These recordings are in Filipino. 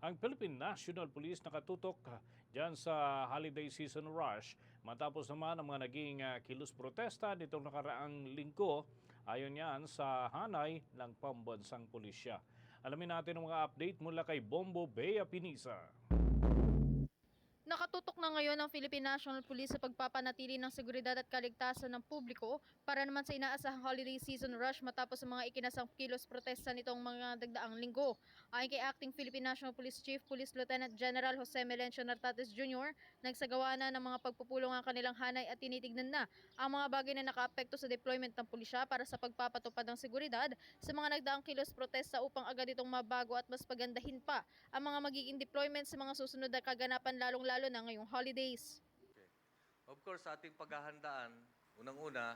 Ang Philippine National Police nakatutok dyan sa holiday season rush matapos naman ang mga naging kilos protesta nitong nakaraang linggo ayon yan sa hanay ng pambansang pulisya. Alamin natin ang mga update mula kay Bombo Bea Pinisa. Nakatutok na ngayon ang Philippine National Police sa pagpapanatili ng seguridad at kaligtasan ng publiko para naman sa inaasahang holiday season rush matapos ang mga ikinasang kilos protesta nitong mga dagdaang linggo. Ayon kay Acting Philippine National Police Chief Police Lieutenant General Jose Melencio Nartates Jr., nagsagawa na ng mga pagpupulong ang kanilang hanay at tinitignan na ang mga bagay na nakaapekto sa deployment ng pulisya para sa pagpapatupad ng seguridad sa mga nagdaang kilos protesta upang agad itong mabago at mas pagandahin pa ang mga magiging deployment sa mga susunod na kaganapan lalo na ngayong holidays. Okay. Of course, sa ating paghahandaan, unang-una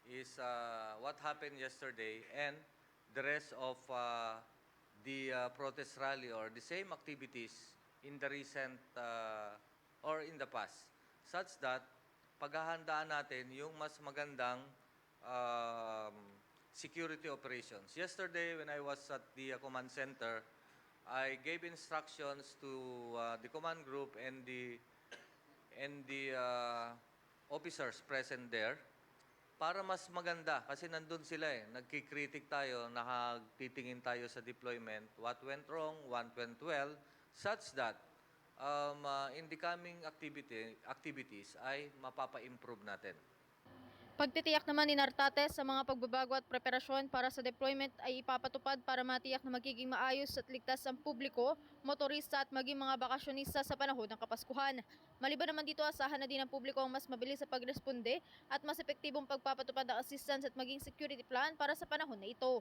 is what happened yesterday and the rest of the protest rally or the same activities in the recent or in the past. Such that paghahandaan natin yung mas magandang security operations. Yesterday, when I was at the command center, I gave instructions to the command group and the officers present there para mas maganda kasi nandun sila nagkikritik tayo, nakatitingin tayo sa deployment, what went wrong, what went well, such that in the coming activities ay mapapa-improve natin. Pagtitiyak naman ni Nartates sa mga pagbabago at preparasyon para sa deployment ay ipapatupad para matiyak na magiging maayos at ligtas ang publiko, motorista at maging mga bakasyonista sa panahon ng Kapaskuhan. Maliban naman dito, asahan na din ng publiko ang mas mabilis sa pagresponde at mas epektibong pagpapatupad ng assistance at maging security plan para sa panahon na ito.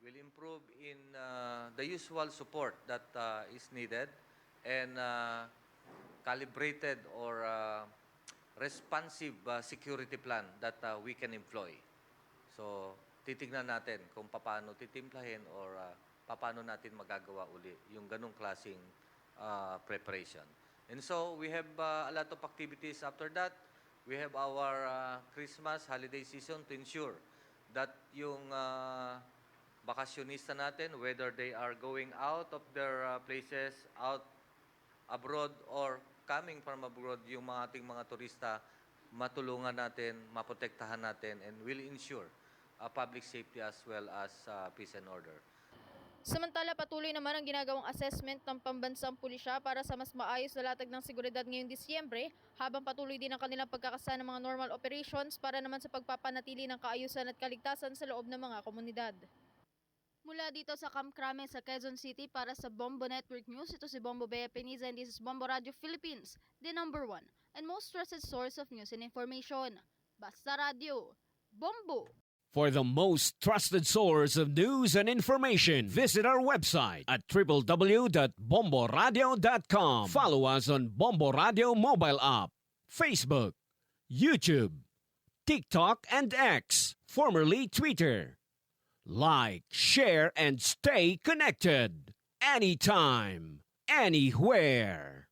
Will improve in the usual support that is needed and calibrated or responsive security plan that we can employ. So, titignan natin kung paano titimplahin or paano natin magagawa uli yung ganong klaseng preparation. And so, we have a lot of activities after that. We have our Christmas holiday season to ensure that yung bakasyonista natin, whether they are going out of their places, out abroad or coming from abroad, yung mga ating mga turista, matulungan natin, maprotektahan natin, and will ensure public safety as well as peace and order. Samantala, patuloy naman ang ginagawang assessment ng pambansang pulisya para sa mas maayos na latag ng seguridad ngayong Disyembre, habang patuloy din ang kanilang pagkakasa ng mga normal operations para naman sa pagpapanatili ng kaayusan at kaligtasan sa loob ng mga komunidad. Mula dito sa Camp Crame sa Quezon City para sa Bombo Network News, ito si Bombo Bea Pinisa and this is Bombo Radio Philippines, the #1 and most trusted source of news and information. Basta Radio, Bombo! For the most trusted source of news and information, visit our website at www.bomboradio.com. Follow us on Bombo Radio mobile app, Facebook, YouTube, TikTok, and X, formerly Twitter. Like, share, and stay connected. Anytime, anywhere.